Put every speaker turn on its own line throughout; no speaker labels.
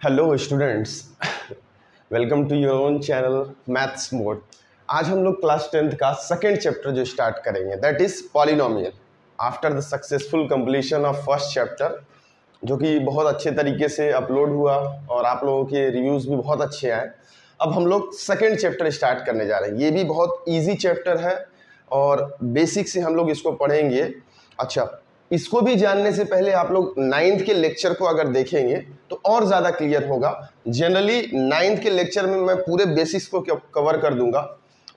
Hello students, welcome to your own channel maths mode. आज हम लोग क्लास 10th का सेकेंड चैप्टर जो स्टार्ट करेंगे that is polynomial after the successful completion of first chapter, जो कि बहुत अच्छे तरीके से अपलोड हुआ और आप लोगों के रिव्यूज़ भी बहुत अच्छे आए। अब हम लोग सेकेंड चैप्टर स्टार्ट करने जा रहे हैं। ये भी बहुत ईजी चैप्टर है और बेसिक से हम लोग इसको पढ़ेंगे। अच्छा, इसको भी जानने से पहले आप लोग 9th के लेक्चर को अगर देखेंगे तो और ज़्यादा क्लियर होगा। जनरली 9th के लेक्चर में मैं पूरे बेसिक्स को कवर कर दूंगा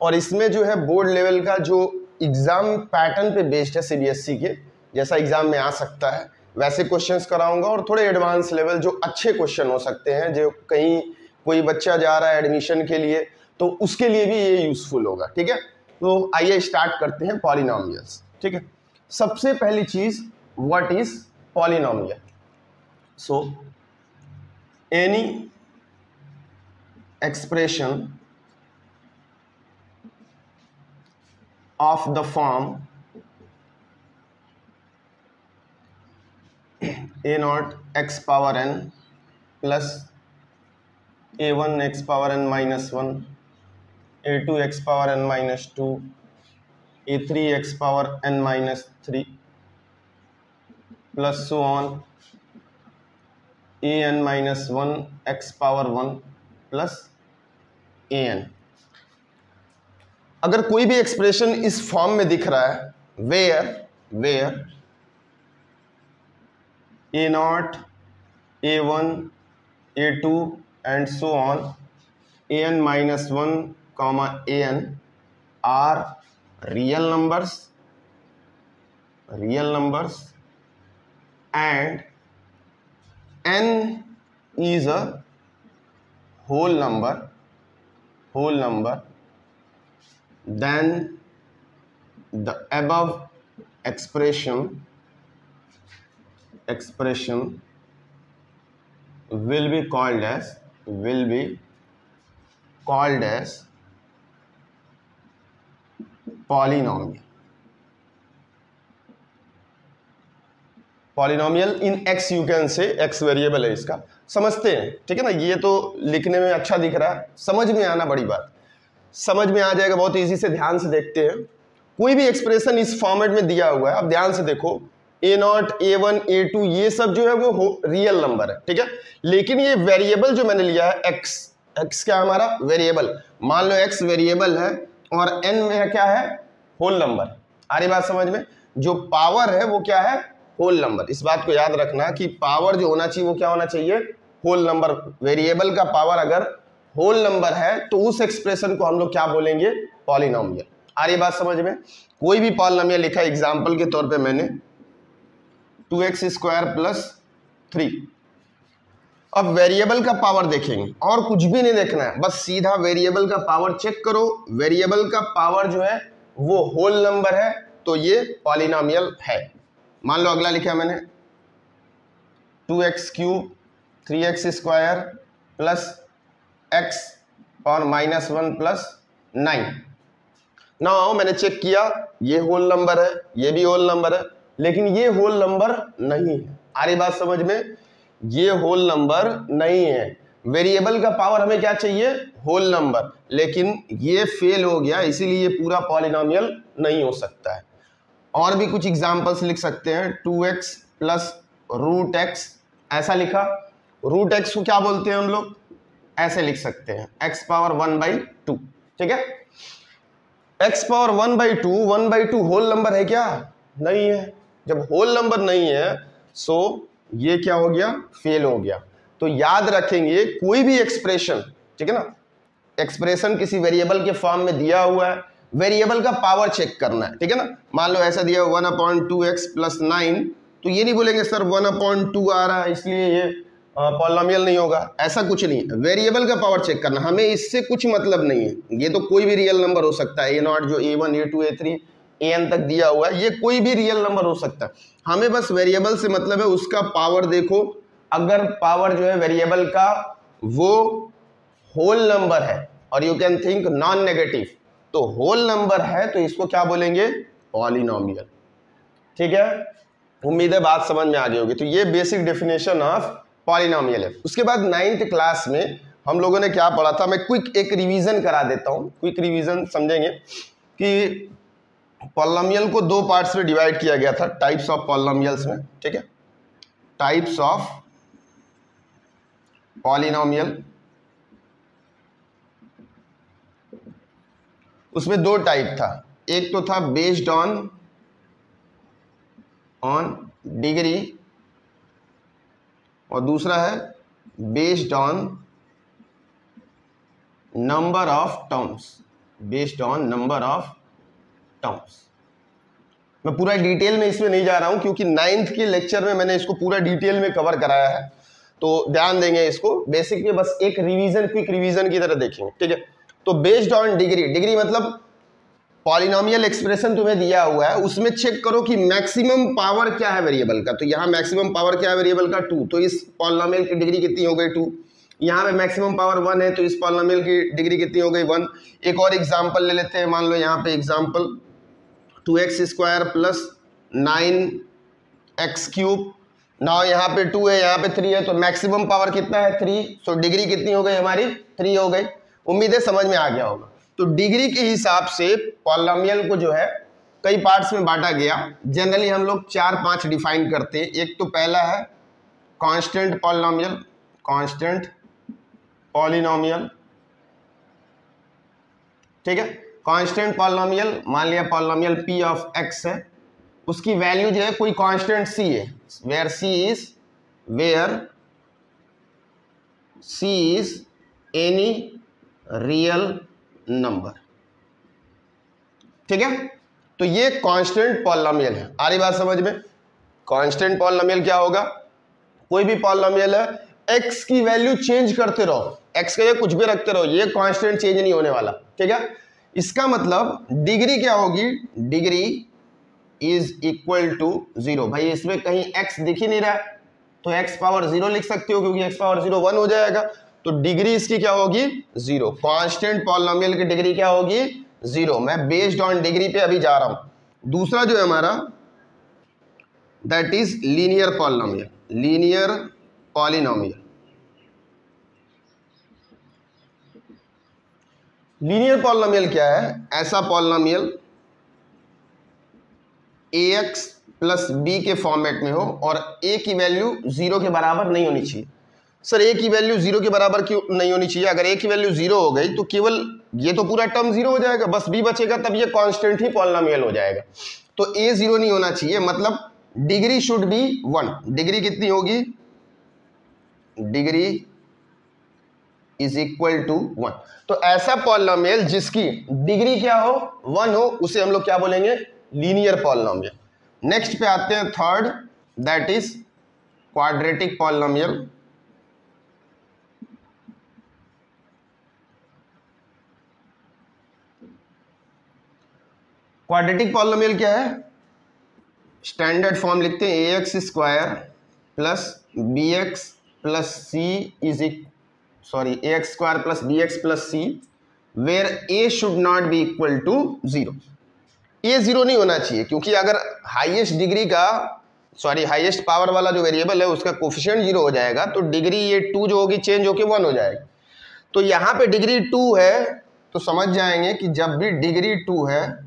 और इसमें जो है बोर्ड लेवल का जो एग्ज़ाम पैटर्न पे बेस्ड है सीबीएसई के जैसा एग्ज़ाम में आ सकता है वैसे क्वेश्चंस कराऊंगा और थोड़े एडवांस लेवल जो अच्छे क्वेश्चन हो सकते हैं, जो कहीं कोई बच्चा जा रहा है एडमिशन के लिए तो उसके लिए भी ये यूज़फुल होगा। ठीक है, तो आइए स्टार्ट करते हैं पॉलिनोमियल्स। ठीक है, सबसे पहली चीज what is polynomial. So any expression of the form A naught x power n plus a1 x power n minus 1 a2 x power n minus 2 a3 x power n minus 3 plus so on an minus 1 x power 1 plus an। अगर कोई भी expression इस form में दिख रहा है where a naught a1 a2 and so on an minus 1 comma an are real numbers and n is a whole number then the above expression will be called as polynomial in x you can say x variable है इसका, समझते हैं। ठीक है ना, ये तो लिखने में अच्छा दिख रहा है, समझ में आना बड़ी बात, समझ में आ जाएगा बहुत इजी से। ध्यान से देखते हैं, कोई भी एक्सप्रेशन इस फॉर्मेट में दिया हुआ है, अब ध्यान से देखो ए नॉट a1 a2 ये सब जो है वो रियल नंबर है। ठीक है, लेकिन ये वेरिएबल जो मैंने लिया है एक्स क्या हमारा वेरिएबल, मान लो एक्स वेरिएबल है और एन में क्या है होल नंबर। आ रही बात समझ में, जो पावर है वो क्या है होल नंबर। इस बात को याद रखना कि पावर जो होना चाहिए वो क्या होना चाहिए होल नंबर। वेरिएबल का पावर अगर होल नंबर है तो उस एक्सप्रेशन को हम लोग क्या बोलेंगे पॉलिनोमियल। आ रही बात समझ में, कोई भी पॉलिनोमियल लिखा है, एग्जांपल के तौर पे मैंने 2x स्क्वायर प्लस 3। अब वेरिएबल का पावर देखेंगे और कुछ भी नहीं देखना है, बस सीधा वेरिएबल का पावर चेक करो। वेरिएबल का पावर जो है वो होल नंबर है तो ये पॉलिनोमियल है। मान लो अगला लिखा मैंने 2x cube 3x square plus x और माइनस 1 प्लस 9। नाउ मैंने चेक किया ये होल नंबर है, ये भी होल नंबर है, लेकिन ये होल नंबर नहीं है। आ रही बात समझ में, ये होल नंबर नहीं है। वेरिएबल का पावर हमें क्या चाहिए होल नंबर, लेकिन ये फेल हो गया, इसीलिए ये पूरा पॉलिनोमियल नहीं हो सकता है। और भी कुछ एग्जांपल्स लिख सकते हैं, 2x प्लस रूट एक्स, ऐसा लिखा। रूट एक्स को क्या बोलते हैं हम लोग, ऐसे लिख सकते हैं x पावर 1/2। ठीक है, x पावर 1/2 होल नंबर है क्या, नहीं है। जब होल नंबर नहीं है सो ये क्या हो गया फेल हो गया। तो याद रखेंगे कोई भी एक्सप्रेशन, ठीक है ना, एक्सप्रेशन किसी वेरिएबल के फॉर्म में दिया हुआ है, वेरिएबल का पावर चेक करना है। ठीक है ना, मान लो ऐसा दिया 1/2x प्लस 9, तो ये नहीं बोलेंगे सर 1/2 आ रहा है इसलिए ये पॉलिनोमियल नहीं होगा, ऐसा कुछ नहीं है। वेरिएबल का पावर चेक करना, हमें इससे कुछ मतलब नहीं है। ये तो कोई भी रियल नंबर हो सकता है, ए नॉट जो a1 a2 a3 an तक दिया हुआ है, ये कोई भी रियल नंबर हो सकता है। हमें बस वेरिएबल से मतलब है, उसका पावर देखो। अगर पावर जो है वेरिएबल का वो होल नंबर है और you can think non negative, तो होल नंबर है तो इसको क्या बोलेंगे पॉलिनोमियल। ठीक है, उम्मीद है बात समझ में आ गई होगी। तो ये बेसिक डेफिनेशन ऑफ पॉलिनोमियल है। उसके बाद 9th क्लास में हम लोगों ने क्या पढ़ा था, मैं क्विक एक रिवीजन करा देता हूं। क्विक रिवीजन समझेंगे कि पॉलिनोमियल को दो पार्ट्स में डिवाइड किया गया था, टाइप्स ऑफ पॉलिनोमियल्स में, ठीक है। टाइप्स ऑफ पॉलिनोमियल, उसमें दो टाइप था। एक तो था बेस्ड ऑन डिग्री और दूसरा है based on number of terms. Based on number of terms. मैं पूरा डिटेल में इसमें नहीं जा रहा हूं क्योंकि 9th के लेक्चर में मैंने इसको पूरा डिटेल में कवर कराया है, तो ध्यान देंगे इसको। बेसिक में बस एक रिवीजन, क्विक रिवीजन की तरह देखेंगे, ठीक है। तो बेस्ड ऑन डिग्री, डिग्री मतलब पॉलिनोमियल एक्सप्रेशन तुम्हें दिया हुआ है, उसमें चेक करो कि मैक्सिमम पावर क्या है वेरिएबल का। तो यहाँ मैक्सिमम पावर क्या है वेरिएबल का 2, तो इस पॉलिनोमियल की डिग्री कितनी हो गई 2। यहाँ पे मैक्सिमम पावर 1 है, तो इस पॉलिनोमियल की डिग्री कितनी हो गई 1। एक और एग्जांपल ले लेते हैं, मान लो यहाँ पे एग्जांपल 2x² प्लस 9x³ ना, यहाँ पे 2 है, यहाँ पे 3 है, तो मैक्सिमम पावर कितना है 3। सो डिग्री कितनी हो गई हमारी 3 हो गई। उम्मीद है समझ में आ गया होगा। तो डिग्री के हिसाब से पॉलिनोमियल को जो है कई पार्ट्स में बांटा गया। जनरली हम लोग 4-5 डिफाइन करते हैं। एक तो पहला है कांस्टेंट पॉलिनोमियल, कांस्टेंट पॉलिनोमियल, ठीक है। कांस्टेंट पॉलिनोमियल, मान लिया पॉलिनोमियल p ऑफ x है, उसकी वैल्यू जो है कोई कांस्टेंट c है, where c is any real number, ठीक है। तो ये कांस्टेंट पॉलिनोमियल है। आ रही बात समझ में। कांस्टेंट पॉलिनोमियल क्या होगा, कोई भी पॉलिनोमियल है, x की वैल्यू चेंज करते रहो, x के लिए कुछ भी रखते रहो, ये कांस्टेंट चेंज नहीं होने वाला, ठीक है। इसका मतलब डिग्री क्या होगी, डिग्री इज इक्वल टू 0। भाई इसमें कहीं x दिख ही नहीं रहा है, तो x पावर 0 लिख सकते हो, क्योंकि x पावर 0 1 हो जाएगा। तो डिग्री इसकी क्या होगी 0। कांस्टेंट पॉलिनोमियल की डिग्री क्या होगी 0। मैं बेस्ड ऑन डिग्री पे अभी जा रहा हूं। दूसरा जो है हमारा, that is linear polynomial, linear polynomial. Linear polynomial क्या है, ऐसा पॉलिनोमियल ax प्लस b के फॉर्मेट में हो और a की वैल्यू 0 के बराबर नहीं होनी चाहिए। सर a की वैल्यू 0 के बराबर क्यों नहीं होनी चाहिए? अगर a की वैल्यू 0 हो गई तो केवल ये तो पूरा टर्म 0 हो जाएगा, बस b बचेगा, तब ये कांस्टेंट ही पॉलिनोमियल हो जाएगा। तो a 0 नहीं होना चाहिए, मतलब डिग्री शुड बी 1। डिग्री कितनी होगी, डिग्री इज इक्वल टू 1। तो ऐसा पॉलिनोमियल जिसकी डिग्री क्या हो 1 हो, उसे हम लोग क्या बोलेंगे, लीनियर पॉलिनोमियल। नेक्स्ट पे आते हैं third, that is quadratic polynomial. Quadratic polynomial क्या है, स्टैंडर्ड फॉर्म लिखते हैं ax² plus bx plus c is ax² plus bx plus c, where a should not be equal to 0। ये 0 नहीं होना चाहिए, क्योंकि अगर हाईएस्ट डिग्री का हाईएस्ट पावर वाला जो वेरिएबल है उसका कोफिशिएंट 0 हो जाएगा, तो डिग्री ये 2 जो होगी चेंज होके 1 हो जाएगी। तो यहाँ पे डिग्री 2 है, तो समझ जाएंगे कि जब भी डिग्री 2 है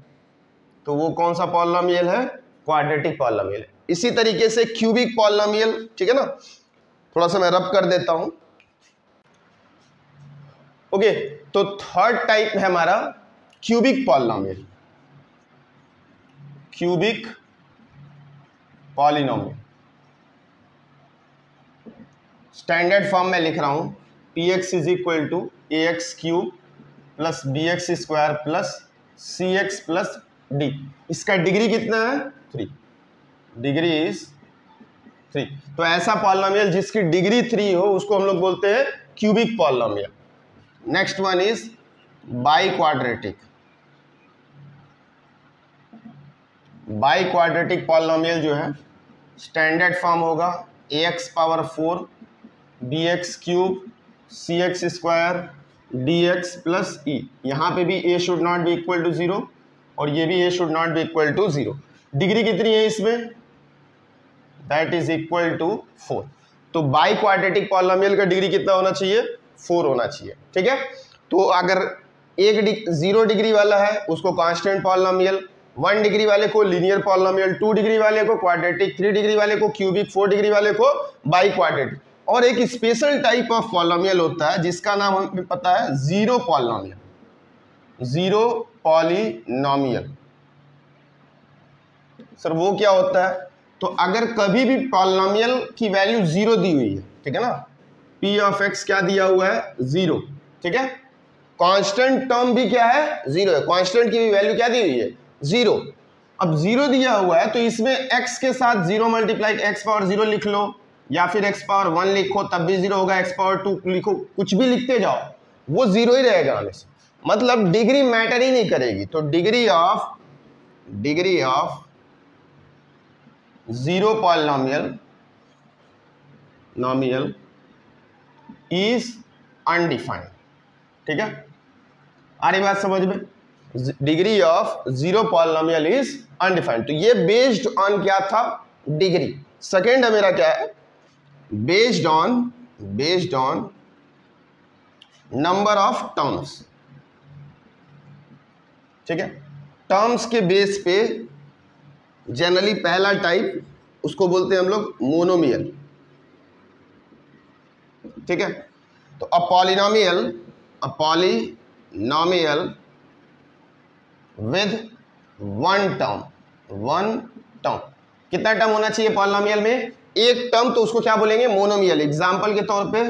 तो वो कौन सा पॉलिनोमियल है, क्वाड्रेटिक पॉलिनोमियल है। इसी तरीके से क्यूबिक पॉलिनोमियल, ठीक है ना, थोड़ा सा मैं रब कर देता हूं। ओके, तो थर्ड टाइप है हमारा cubic polynomial, cubic polynomial. Standard form में लिख रहा हूं, px is equal to ax³ plus bx² plus cx plus d। इसका डिग्री कितना है 3, डिग्री इज 3। तो ऐसा पॉलिनोमियल जिसकी डिग्री 3 हो उसको हम लोग बोलते हैं cubic polynomial. Next one is biquadratic. Biquadratic polynomial जो है स्टैंडर्ड फॉर्म होगा ax power 4 bx³ cx² dx plus e। यहाँ पे भी a should not be equal to 0 और ये भी a should not be equal to 0। Degree कितनी है इसमें, दैट इज इक्वल टू 4। तो बाई क्वाड्रेटिक पॉलिनोमियल का डिग्री कितना होना चाहिए? 4 होना चाहिए। ठीक है, तो अगर 0 डिग्री वाला है उसको कांस्टेंट पॉलिनोमियल, 1 डिग्री वाले को लीनियर पॉलिनोमियल, 2 डिग्री वाले को क्वाड्रेटिक, 3 डिग्री वाले को क्यूबिक, 4 डिग्री वाले को बाई क्वाड्रेटिक। और एक स्पेशल टाइप ऑफ पॉलिनोमियल होता है जिसका नाम हमें पता है zero polynomial, zero polynomial. Sir वो क्या होता है? तो अगर कभी भी पॉलिनोमियल की वैल्यू 0 दी हुई है, ठीक है ना, p ऑफ x क्या दिया हुआ है? 0। ठीक है, कांस्टेंट टर्म भी क्या है? 0 है, कांस्टेंट की भी वैल्यू क्या दी हुई है? 0। अब 0 दिया हुआ है तो इसमें x के साथ 0 मल्टीप्लाई x पावर 0 लिख लो, या फिर x पावर 1 लिखो तब भी 0 होगा, x पावर 2 लिखो, कुछ भी लिखते जाओ वो 0 ही रहेगा हमेशा। मतलब डिग्री मैटर ही नहीं करेगी। तो degree of zero polynomial is undefined. ठीक है, आ रही बात समझ में? Degree of zero polynomial is undefined. तो ये बेस्ड ऑन क्या था? डिग्री। सेकेंड है मेरा क्या है? Based on number of terms. ठीक है, टर्म्स के बेस पे जनरली पहला टाइप उसको बोलते हैं हम लोग मोनोमियल। ठीक है, तो अ पॉलिनोमियल विद वन टर्म। कितना टर्म होना चाहिए पॉलिनोमियल में? एक टर्म, तो उसको क्या बोलेंगे? मोनोमियल। एग्जांपल के तौर पे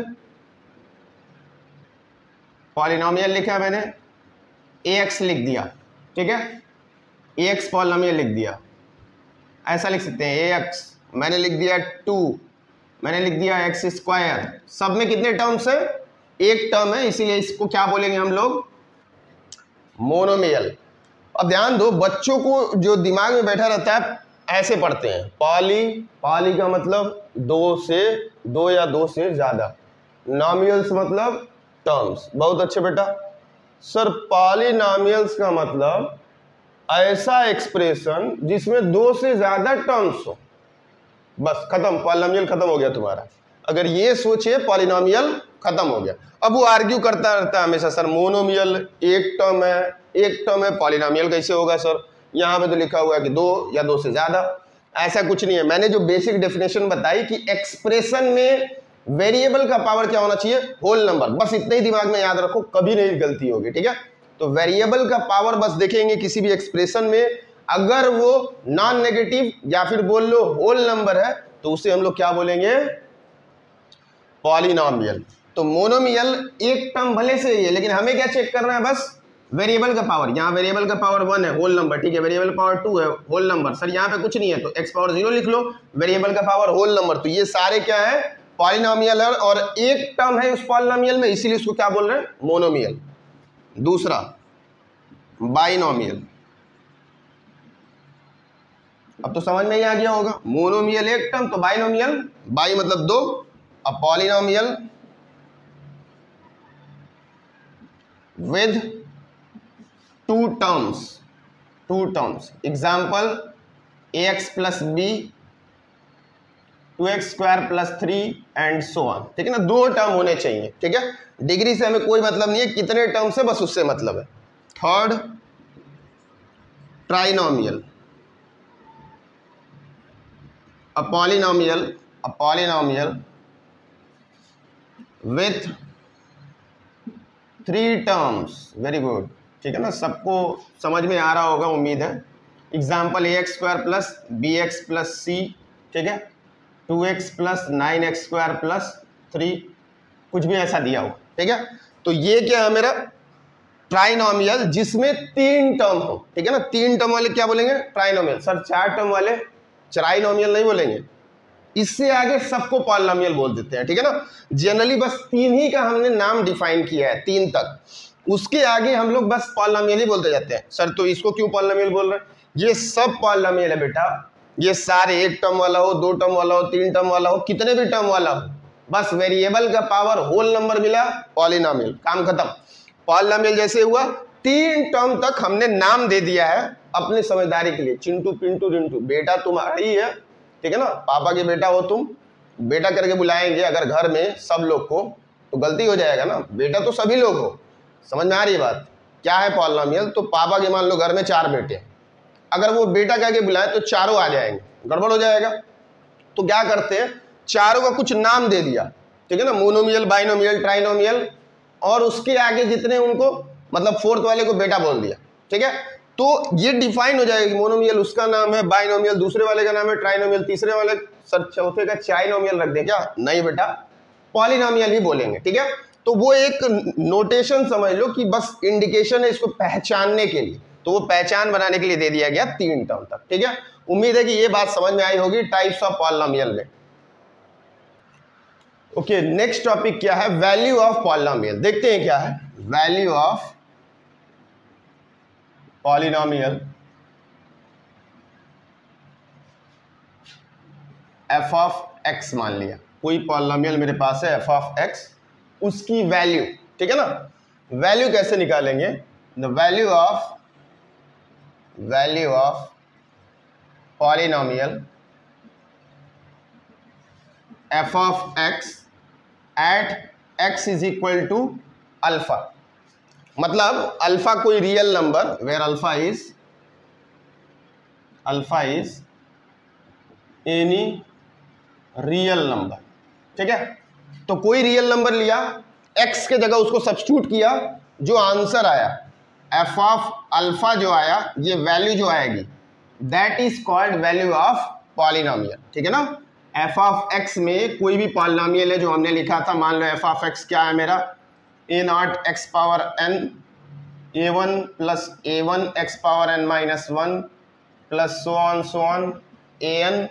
पॉलिनोमियल लिखा मैंने, ax लिख दिया। ठीक है, ax पॉलिनोमियल लिख दिया, ऐसा लिख सकते हैं ax, मैंने लिख दिया 2, मैंने लिख दिया x स्क्वायर। सब में कितने टर्म्स है? एक टर्म है, इसीलिए इसको क्या बोलेंगे हम लोग? मोनोमियल। अब ध्यान दो, बच्चों को जो दिमाग में बैठा रहता है ऐसे पढ़ते हैं, पॉली का मतलब 2 या 2 से ज्यादा, नॉमियल्स मतलब टर्म्स। बहुत अच्छे बेटा। सर पॉलिनोमियल्स का मतलब ऐसा एक्सप्रेशन जिसमें 2 से ज्यादा टर्म्स हो, बस खत्म, पॉलिनोमियल खत्म हो गया तुम्हारा। अगर ये सोचे पॉलिनोमियल खत्म हो गया। अब वो आर्ग्यू करता रहता है हमेशा, सर मोनोमियल एक टर्म है, पॉलिनोमियल कैसे होगा सर? यहाँ पे तो लिखा हुआ है कि 2 या 2 से ज्यादा। ऐसा कुछ नहीं है। मैंने जो बेसिक डेफिनेशन बताई कि एक्सप्रेशन में वेरिएबल का पावर क्या होना चाहिए? Whole number. बस इतना ही दिमाग में याद रखो, कभी नहीं गलती होगी। ठीक है, तो वेरिएबल का पावर बस देखेंगे किसी भी एक्सप्रेशन में, अगर वो नॉन नेगेटिव या फिर बोल लो होल नंबर है तो उसे हम लोग क्या बोलेंगे? पॉलिनोमियल। तो मोनोमियल एक टर्म भले से ही है, लेकिन हमें क्या चेक करना है? बस वेरिएबल का पावर। यहाँ वेरिएबल का पावर 1 है, होल नंबर। ठीक है, वेरिएबल पावर 2 है, होल नंबर। सर यहाँ पे कुछ नहीं है तो x पावर 0 लिख लो, वेरिएबल का पावर होल नंबर। तो ये सारे क्या है? पॉलिनोमियल है, और एक टर्म है उस पॉलिनोमियल में, इसीलिए उसको क्या बोल रहे हैं? मोनोमियल। दूसरा बाइनोमियल। अब तो समझ में ही आ गया होगा, मोनोमियल एक टर्म तो बाइनोमियल, बाई मतलब 2, a polynomial with two terms. Example ax plus b, 2x square plus 3 and so on. ठीक है ना, 2 टर्म होने चाहिए। ठीक है, डिग्री से हमें कोई मतलब नहीं है, कितने टर्म से बस उससे मतलब है। Third trinomial, a polynomial with 3 terms. Very good. ठीक है ना, सबको समझ में आ रहा होगा उम्मीद है। Example ax square plus bx plus c। ठीक है, 2x plus 9x square plus 3, कुछ भी ऐसा दिया हो। ठीक है, तो ये क्या है मेरा? ट्राइनोमियल जिसमें 3 टर्म हो। ठीक है ना, 3 टर्म वाले क्या बोलेंगे? ट्राइनोमियल। सर 4 टर्म वाले ट्राइनोमियल नहीं बोलेंगे, इससे आगे सबको पॉलिनोमियल बोल देते हैं। ठीक है ना, जनरली बस 3 ही का हमने नाम डिफाइन किया है, 3 तक। उसके आगे हम लोग बस पॉलिनोमियल ही बोलते जाते हैं। सर तो इसको क्यों पॉलिनोमियल बोल रहे हैं? ये सब पॉलिनोमियल है बेटा, ये सारे 1 टर्म वाला हो, 2 टर्म वाला हो, 3 टर्म वाला हो, कितने भी टर्म वाला हो, बस वेरिएबल का पावर होल नंबर मिला, पॉलिनोमियल, काम खत्म। पॉलिनोमियल जैसे हुआ, 3 टर्म तक हमने नाम दे दिया है अपनी समझदारी के लिए। चिंटू, पिंटू, रिंटू, बेटा तुम्हारा ही है। ठीक है ना, पापा के बेटा हो तुम, बेटा करके बुलाएंगे अगर घर में सब लोग को तो गलती हो जाएगा ना, बेटा तो सभी लोग हो। समझ में आ रही है बात? क्या है पॉलिनोमियल? तो पापा के मान लो घर में 4 बेटे, अगर वो बेटा कह के बुलाए तो चारों आ जाएंगे, गड़बड़ हो जाएगा। तो क्या करते हैं, चारों का कुछ नाम दे दिया, ठीक है ना, मोनोमियल, बाइनोमियल, ट्राइनोमियल, और उसके आगे जितने उनको मतलब फोर्थ वाले को बेटा बोल दिया, ठीक है। तो ये डिफाइन हो जाएगा कि मोनोमियल उसका नाम है, बाइनोमियल दूसरे वाले का नाम है, ट्राइनोमियल तीसरे वाले, सर चौथे का चाइनोमियल रख दे क्या? नहीं बेटा, पॉलिनोमियल ही बोलेंगे, ठीक है। तो वो एक नोटेशन समझ लो कि बस इंडिकेशन है इसको पहचानने के लिए, तो वो पहचान बनाने के लिए दे दिया गया 3 टर्म तक, ठीक है। उम्मीद है कि ये बात समझ में आई होगी टाइप्स ऑफ पॉलिनोमियल में। ओके, नेक्स्ट टॉपिक क्या है? Value of polynomial. देखते हैं क्या है value of polynomial. F of X मान लिया, कोई पॉलिनोमियल मेरे पास है एफ ऑफ एक्स, उसकी वैल्यू, ठीक है ना। वैल्यू कैसे निकालेंगे? The value of polynomial F of X at X is equal to alpha. मतलब अल्फा कोई real number, where alpha is any real number, ठीक है। तो कोई रियल नंबर लिया, x के जगह उसको सब्स्टिट्यूट किया, जो आंसर आया f ऑफ अल्फा जो आया, ये वैल्यू जो आएगी that is called value of polynomial, ठीक है ना। f ऑफ x में कोई भी पॉलिनोमियल है जो हमने लिखा था, मान लो f ऑफ x क्या है मेरा, a0 x power n a1 plus a1 x power n minus 1 plus so on an,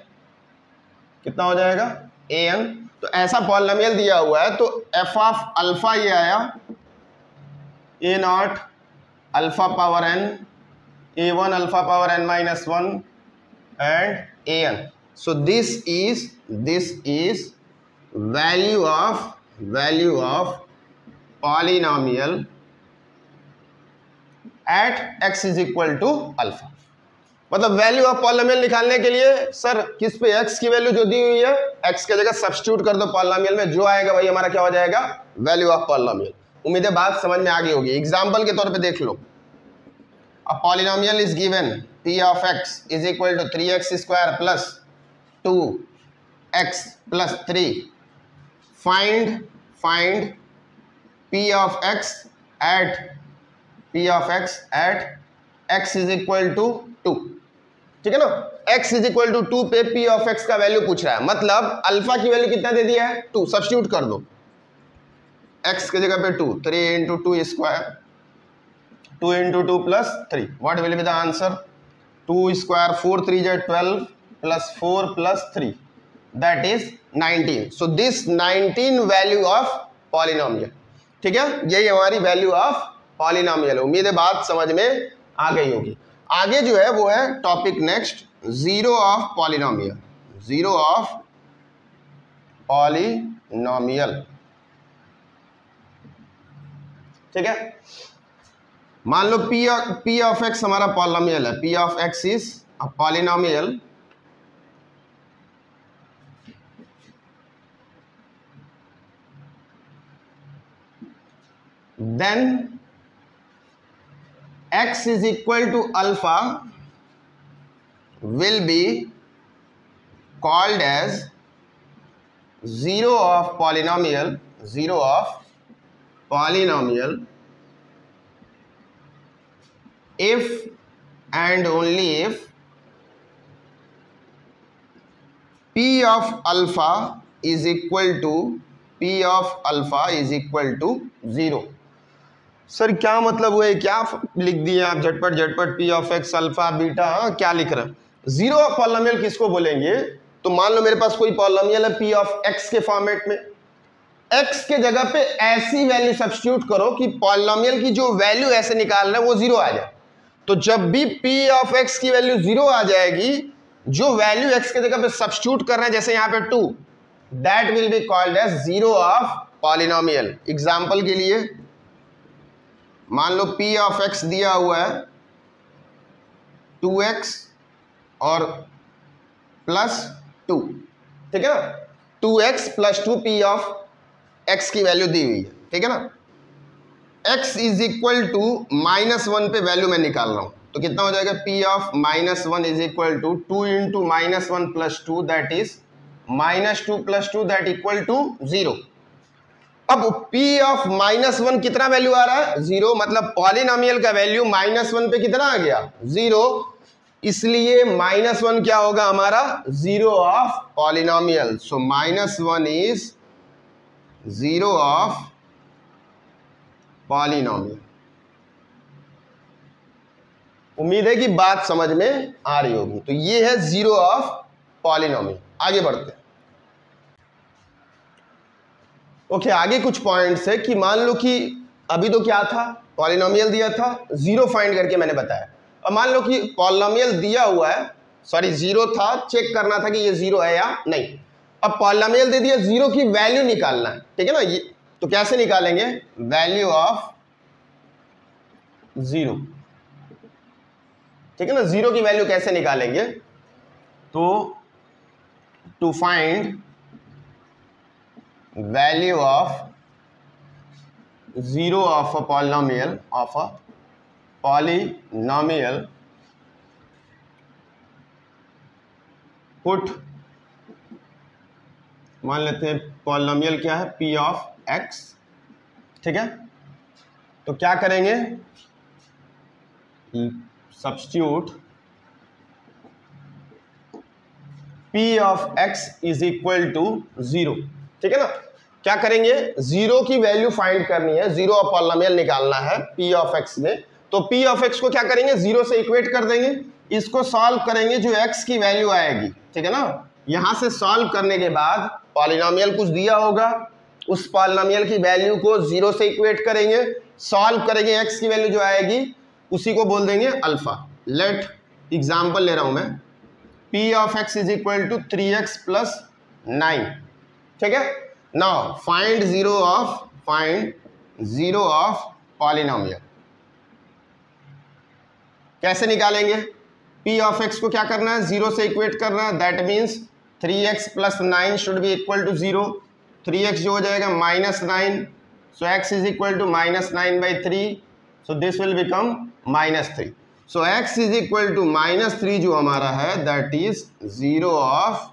कितना हो जाएगा an। तो ऐसा पॉलिनोमियल दिया हुआ है, तो f ऑफ अल्फा ये आया a0 alpha power n a1 alpha power n minus 1 and an। So this is value of polynomial at x is equal to alpha. मतलब वैल्यू ऑफ पॉलिनोमियल निकालने के लिए सर किस पे, x की value जो दी हुई है x के जगह सब्स्टिट्यूट कर दो पॉलिनोमियल में, जो आएगा वही हमारा क्या हो जाएगा, वैल्यू ऑफ पॉलिनोमियल। उम्मीद है बात समझ में आ गई होगी। एग्जांपल के तौर पे देख लो, a polynomial is given p of x is equal to 3x square plus 2x plus 3, find p of x at x is equal to 2, ठीक है ना। x इज इक्वल टू 2 पे p ऑफ x का value पूछ रहा है, मतलब alpha की वैल्यू कितना दे दिया है 2, सब्स्टिट्यूट कर दो x के जगह पे 2, 3 into 2 square, 2 into 2 plus 3, what will be the answer, 2 square 4 3 जा 12 plus 4 plus 3 that is 19। So this 19 value of polynomial, ठीक है, यही हमारी वैल्यू ऑफ पॉलिनोमियल। उम्मीद है बात समझ में आ गई होगी। आगे जो है वो है topic next, zero of polynomial. Zero of polynomial, ठीक है। मान लो p ऑफ x हमारा पॉलिनोमियल है, p of x is a polynomial then x is equal to alpha will be called as zero of polynomial if and only if p of alpha is equal to 0। Sir क्या मतलब हुआ है, क्या लिख दिए आप झटपट P of x alpha beta, क्या लिख रहे हैं? जीरो ऑफ पॉलिनोमियल किसको बोलेंगे? तो मान लो मेरे पास कोई पॉलिनोमियल है पी ऑफ एक्स के फॉर्मेट में, एक्स के जगह पे ऐसी वैल्यू सब्स्टिट्यूट करो कि पॉलिनोमियल की जो वैल्यू ऐसे निकाल रहे हैं वो जीरो आ जाए। तो जब भी पी ऑफ एक्स की वैल्यू जीरो आ जाएगी, जो वैल्यू एक्स के जगह पे सब्स्टिट्यूट कर रहे हैं जैसे यहाँ पे 2, that will be called as zero of polynomial. Example के लिए मान लो p ऑफ x दिया हुआ है 2x और प्लस 2, ठीक है ना। 2x plus 2 P of x की वैल्यू दी हुई है, ठीक है ना। x इज इक्वल टू -1 पे वैल्यू मैं निकाल रहा हूं, तो कितना हो जाएगा, p of -1 is equal to 2 into -1 plus 2 that is -2 plus 2 that equal to 0। अब p ऑफ -1 कितना वैल्यू आ रहा है, 0, मतलब पॉलिनोमियल का वैल्यू -1 पे कितना आ गया, 0, इसलिए -1 क्या होगा हमारा, 0 of polynomial. So -1 is 0 of polynomial. उम्मीद है कि बात समझ में आ रही होगी। तो ये है 0 ऑफ पॉलिनोमियल। आगे बढ़ते हैं। ओके, आगे कुछ पॉइंट्स है कि मान लो कि अभी तो क्या था, पॉलिनोमियल दिया था, 0 फाइंड करके मैंने बताया। अब मान लो कि पॉलिनोमियल दिया हुआ है, सॉरी 0 था, चेक करना था कि ये 0 है या नहीं। अब पॉलिनोमियल दे दिया, 0 की वैल्यू निकालना है, ठीक है ना। ये तो कैसे निकालेंगे, वैल्यू ऑफ 0, ठीक है ना। 0 की वैल्यू कैसे निकालेंगे, तो to find value of 0 of a polynomial put, मान लेते हैं पॉलिनोमियल क्या है, p ऑफ x, ठीक है। तो क्या करेंगे, substitute p of x is equal to 0, ठीक है ना। क्या करेंगे, 0 की वैल्यू फाइंड करनी है, 0 ऑफ पॉलिनोमियल निकालना है p ऑफ x में। तो p ऑफ x को क्या करेंगे, 0 से इक्वेट कर देंगे, इसको सॉल्व करेंगे, जो x की वैल्यू आएगी, ठीक है ना। यहां से सॉल्व करने के बाद पॉलिनोमियल कुछ दिया होगा, उस पॉलिनोमियल की वैल्यू को 0 से इक्वेट करेंगे, सॉल्व करेंगे, x की वैल्यू जो आएगी उसी को बोल देंगे अल्फा। लेट एग्जाम्पल ले रहा हूं मैं, p of x is equal to 3x plus 9, ठीक है। Now find 0 of polynomial. कैसे निकालेंगे, p ऑफ x को क्या करना है, 0 से इक्वेट करना है, that means 3x plus 9 should be equal to 0। 3x जो हो जाएगा -9, so x is equal to -9/3, so this will become -3। So x is equal to -3 जो हमारा है, दैट इज 0 ऑफ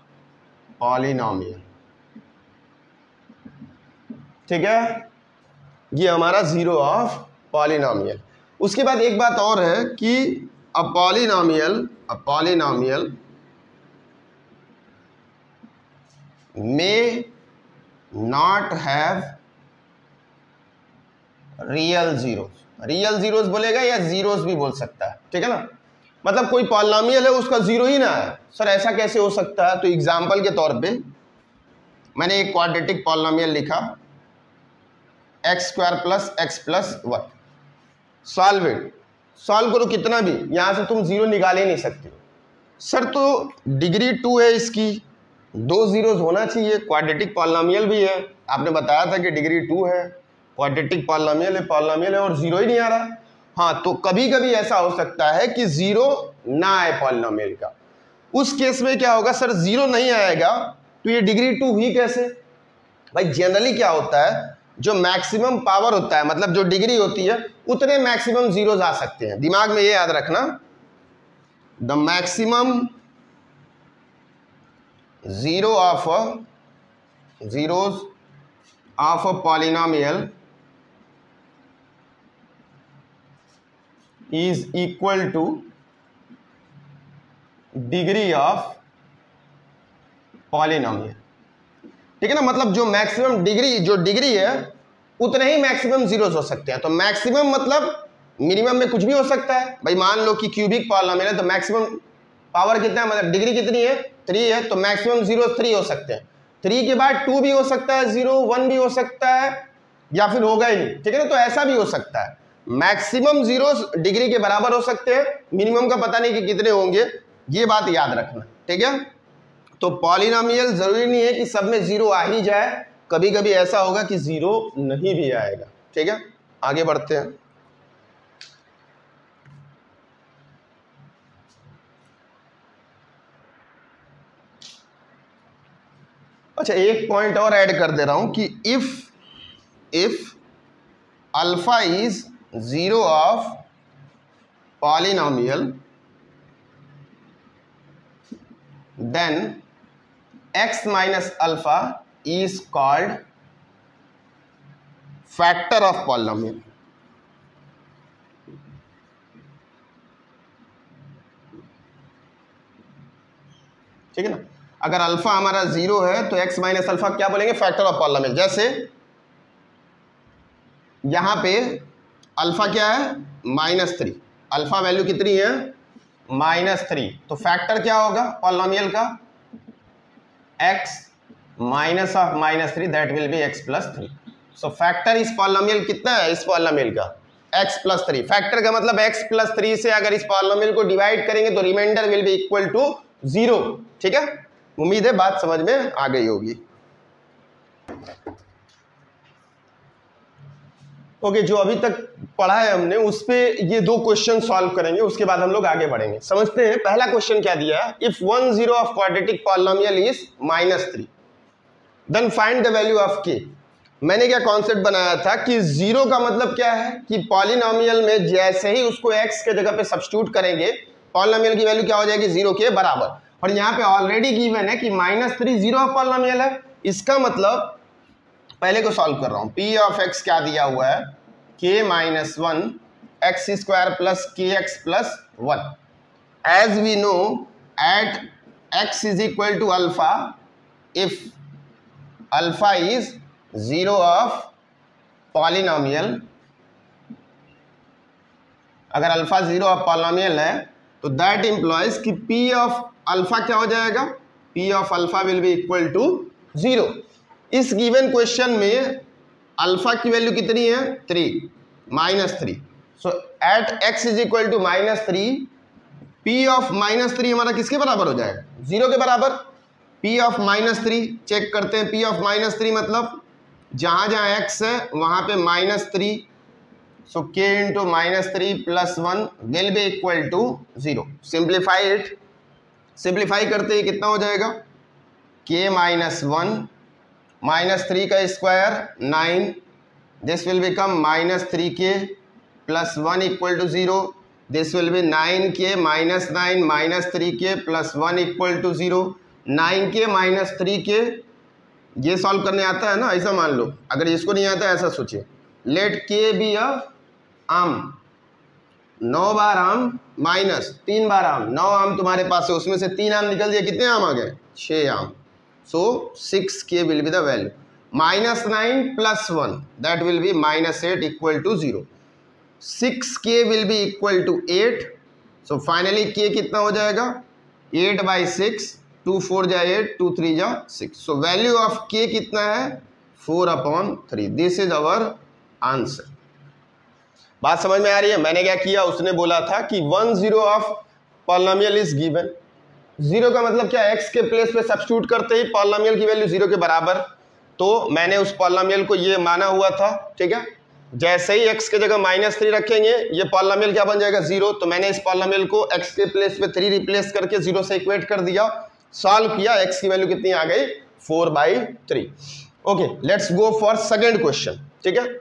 पॉलिनोमियल, ठीक है। ये हमारा 0 ऑफ पॉलिनोमियल। उसके बाद एक बात और है कि a polynomial may not have real zeros बोलेगा या जीरोस भी बोल सकता है, ठीक है ना। मतलब कोई पॉलिनोमियल है उसका 0 ही ना है, सर ऐसा कैसे हो सकता है। तो एग्जांपल के तौर पे मैंने एक क्वाड्रेटिक पॉलिनोमियल लिखा, x² plus x plus 1, solve it, solve करो कितना भी, यहां से तुम 0 निकाल ही नहीं सकते। सर तो डिग्री 2 है इसकी, 2 जीरोस होना चाहिए, क्वाड्रेटिक पॉलिनोमियल भी है, आपने बताया था कि डिग्री 2 है, क्वाड्रेटिक पॉलिनोमियल है और 0 ही नहीं आ रहा। हाँ, तो कभी कभी ऐसा हो सकता है कि 0 ना आए पॉलिनोमियल का। उस केस में क्या होगा, सर 0 नहीं आएगा तो ये डिग्री 2 हुई कैसे। भाई जनरली क्या होता है, जो मैक्सिमम पावर होता है, मतलब जो डिग्री होती है, उतने मैक्सिमम जीरोस आ सकते हैं। दिमाग में ये याद रखना, the maximum zeros of a polynomial is equal two degree of polynomial, ठीक है ना। मतलब जो मैक्सिमम डिग्री है उतने ही मैक्सिमम जीरोस हो सकते हैं। तो मैक्सिमम मतलब मिनिमम में कुछ भी हो सकता है। भाई मान लो कि क्यूबिक पॉलिनोमियल है तो मैक्सिमम पावर कितना है, मतलब डिग्री कितनी है, 3 है, तो मैक्सिमम जीरो 3 हो सकते हैं। 3 के बाद 2 भी हो सकता है, 0 1 भी हो सकता है, या फिर होगा ही नहीं, ठीक है ना। तो ऐसा भी हो सकता है, मैक्सिमम जीरोस डिग्री के बराबर हो सकते हैं, मिनिमम का पता नहीं कि कितने होंगे, ये बात याद रखना, ठीक है। तो पॉलिनोमियल जरूरी नहीं है कि सब में 0 आ ही जाए, कभी कभी ऐसा होगा कि 0 नहीं भी आएगा, ठीक है। आगे बढ़ते हैं। अच्छा, एक पॉइंट और ऐड कर दे रहा हूं कि if alpha is zero of polynomial then x minus alpha is called factor of polynomial. ठीक है ना, अगर अल्फा हमारा जीरो है तो x माइनस अल्फा क्या बोलेंगे, फैक्टर ऑफ पॉलिनोमियल। जैसे यहां पे अल्फा क्या है, -3, अल्फा वैल्यू कितनी है, -3, तो फैक्टर क्या होगा पॉलिनोमियल का, x minus of -3 that will B x + 3। So factor इस पॉलिनोमियल कितना है, इस पॉलिनोमियल का x + 3। फैक्टर का मतलब x + 3 से अगर इस पॉलिनोमियल को डिवाइड करेंगे तो remainder will be equal to 0। ठीक है, उम्मीद है बात समझ में आ गई होगी। ओके, जो अभी तक पढ़ा है हमने उस पे ये 2 क्वेश्चन सॉल्व करेंगे, उसके बाद हम लोग आगे बढ़ेंगे। समझते हैं, पहला क्वेश्चन क्या दिया है, if 1 0 of quadratic polynomial is -3 then find the value of k। मैंने क्या कॉन्सेप्ट बनाया था कि 0 का मतलब क्या है कि पॉलिनोमियल में जैसे ही उसको x के जगह पे सब्स्टिट्यूट करेंगे पॉलिनोमियल की वैल्यू क्या हो जाएगी, 0 के बराबर। और यहाँ पे ऑलरेडी गिवन है कि -3 0 ऑफ पॉलिनोमियल है। इसका मतलब पहले को सॉल्व कर रहा हूं, p ऑफ x क्या दिया हुआ है, k - 1 x² plus kx plus 1। As we know at x is equal to alpha, if alpha is 0 of polynomial, अगर अल्फा 0 ऑफ पॉलिनोमियल है तो दैट इंप्लॉइज कि p ऑफ अल्फा क्या हो जाएगा, p of alpha will be equal to 0। इस given question में alpha की वैल्यू कितनी है, 3 -3। So at x is equal to -3, p of -3 हमारा किसके बराबर हो जाएगा, 0 के बराबर। p ऑफ -3 चेक करते हैं, p ऑफ -3 मतलब जहां जहां x है वहां पे -3, so k into -3 plus 1 will be equal to 0। Simplify it, simplify करते ही कितना हो जाएगा, k - 1 -3 का square 9, this will become -3k plus 1 equal to 0, this will be 9k -9 -3k plus 1 equal to 0। 9k -3k ये सॉल्व करने आता है ना, ऐसा मान लो, अगर इसको नहीं आता ऐसा सोचिए, लेट k बी अ आम, 9 बार आम माइनस 3 बार आम, 9 आम तुम्हारे पास है, उसमें से 3 आम निकल दिया, कितने आम आ गए, 6 आम। So 6k will be the value. -9 plus 1 that will be -8 equal to 0. 6k will be equal to 8. So finally k कितना हो जाएगा, 8/6, 2 4 जा 8, 2 3 जा 6. So value of k कितना है, 4/3. This is our answer. बात समझ में आ रही है। मैंने क्या किया, उसने बोला था कि 1 0 ऑफ पॉलिनोमियल इज गिवन। 0 का मतलब क्या, x के प्लेस पे सब्स्टिट्यूट करते ही पॉलिनोमियल की वैल्यू 0 के बराबर, तो मैंने उस पॉलिनोमियल को ये माना हुआ था। ठीक है, जैसे ही x के जगह -3 रखेंगे ये पॉलिनोमियल क्या बन जाएगा, 0। तो मैंने इस पॉलिनोमियल को x के प्लेस पे 3 रिप्लेस करके 0 से इक्वेट कर दिया, सॉल्व किया, x की वैल्यू कितनी आ गई, 4/3। Okay, let's go for second question. ठीक है,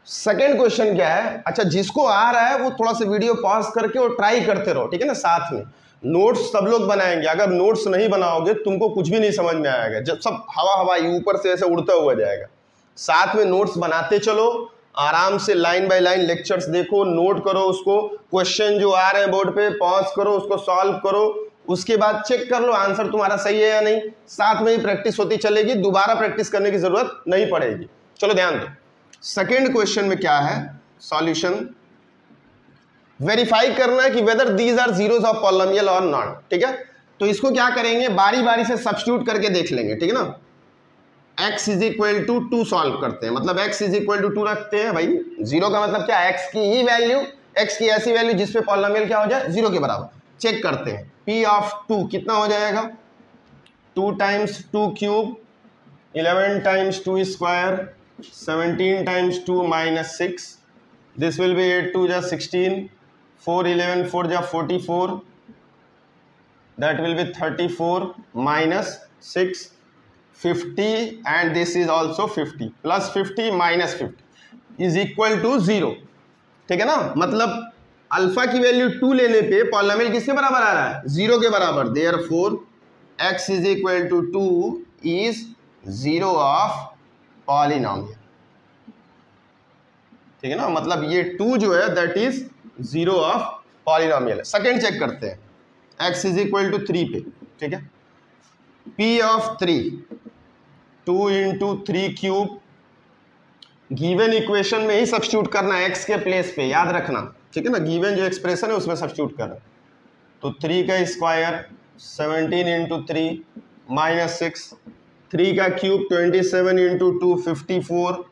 सेकेंड क्वेश्चन क्या है, अच्छा जिसको आ रहा है वो थोड़ा सा वीडियो पॉज करके और ट्राई करते रहो। ठीक है ना, साथ में नोट्स सब लोग बनाएंगे, अगर नोट्स नहीं बनाओगे तुमको कुछ भी नहीं समझ में आएगा, जब सब हवा ऊपर से ऐसे उड़ता हुआ जाएगा। साथ में नोट्स बनाते चलो, आराम से लाइन बाय लाइन लेक्चर्स देखो, नोट करो उसको, क्वेश्चन जो आ रहे हैं बोर्ड पे पॉज करो, उसको सॉल्व करो, उसके बाद चेक कर लो आंसर तुम्हारा सही है या नहीं। साथ में ही प्रैक्टिस होती चलेगी, दोबारा प्रैक्टिस करने की जरूरत नहीं पड़ेगी। चलो ध्यान दो, सेकेंड क्वेश्चन में क्या है, सॉल्यूशन वेरीफाई करना है कि whether these are zeros of polynomial और नॉट। ठीक है, तो इसको क्या करेंगे, बारी बारी से सब्स्टिट्यूट करके देख लेंगे। ठीक है ना, x is equal to 2 solve करते हैं, मतलब x इज इक्वल टू 2 रखते हैं भाई। 0 का मतलब क्या, x की ही वैल्यू, x की ऐसी वैल्यू जिसपे पॉलिनोमियल क्या हो जाए, 0 के बराबर। चेक करते हैं, p ऑफ 2 कितना हो जाएगा, 2 times 2 cube, 11 times 2 square, 17 times 2 minus 6, this will be 8 2 जा 16, 4 11 4 जा 44, that will be 34 minus 6 50 and this is also 50 plus 50 minus 50 is equal to 0। ठीक है ना, मतलब अल्फा की वैल्यू 2 लेने पे पॉलिनोमियल किसके बराबर आ रहा है, 0 के बराबर। Therefore x is equal to 2 is 0 of polynomial. ठीक है ना, मतलब ये 2 जो है दैट इज 0 ऑफ पॉलिनोमियल है। सेकंड चेक करते हैं, x इज इक्वल टू 3 पे। ठीक है, p of 3 2 into 3 cube, given equation में ही सब्स्टिट्यूट करना है x के प्लेस पे, याद रखना। ठीक है ना, गिवन जो एक्सप्रेशन है उसमें सब्स्टिट्यूट करना। तो 3 का स्क्वायर 17 इंटू 3 माइनस 6, 3 का क्यूब 27 इंटू 2 54,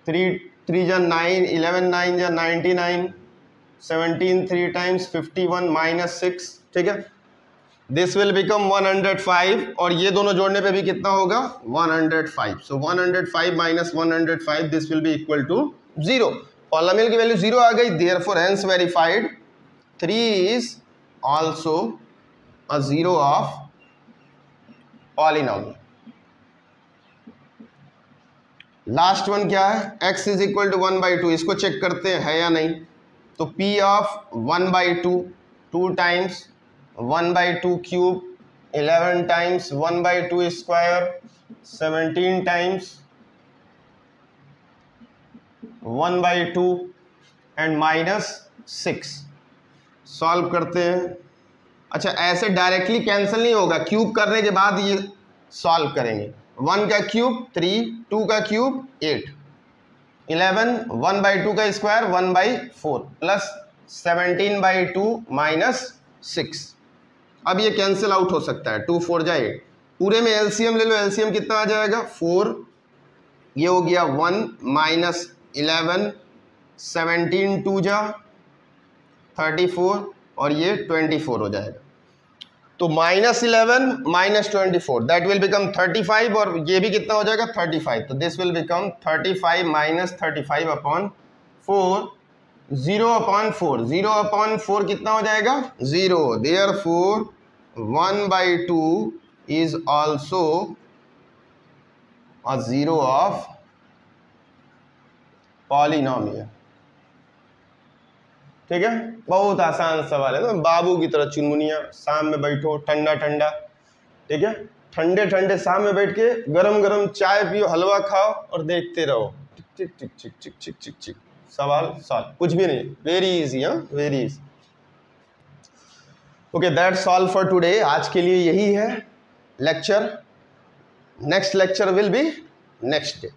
3 3 जा 9, 11 9 जा 99, 17 3 टाइम्स 51 माइनस 6। ठीक है, दिस विल बिकम 105 और ये दोनों जोड़ने पे भी कितना होगा 105। So 105 minus 105 this will be equal to 0। Polynomial की वैल्यू 0 आ गई, therefore hence verified 3 is also a 0 of polynomial. Last one क्या है, x इज इक्वल टू 1/2, इसको चेक करते हैं है या नहीं। तो p of 1/2 2 times 1/2 cube 11 times 1/2 square 17 times 1/2 and minus 6। Solve करते हैं। अच्छा, ऐसे डायरेक्टली कैंसिल नहीं होगा, क्यूब करने के बाद ये सॉल्व करेंगे। 1 का क्यूब 3, 2 का क्यूब 8, 11 1/2 का स्क्वायर 1/4 प्लस 17/2 माइनस 6। अब ये कैंसिल आउट हो सकता है, 2 4 जा 8, पूरे में एलसीएम ले लो। एलसीएम कितना आ जाएगा 4, ये हो गया 1 माइनस 11, 17 2 जा 34 और ये 24 हो जाएगा। तो minus 11 minus 24 that will become 35 और ये भी कितना हो जाएगा 35। तो this will become 35 minus 35 upon 4, 0/4, 0/4 कितना हो जाएगा 0। Therefore 1/2 is also a 0 of polynomial. ठीक है, बहुत आसान सवाल है, तो बाबू की तरह चुनमुनिया, शाम में बैठो ठंडा ठंडा। ठीक है, ठंडे ठंडे शाम में बैठ के गरम गरम चाय पियो, हलवा खाओ और देखते रहो टिक टिक टिक टिक टिक टिक टिक टिक, सवाल सॉल्व, कुछ भी नहीं, वेरी इजी। हाँ, very easy. Okay, that's all for today. आज के लिए यही है lecture. Next lecture will be next day.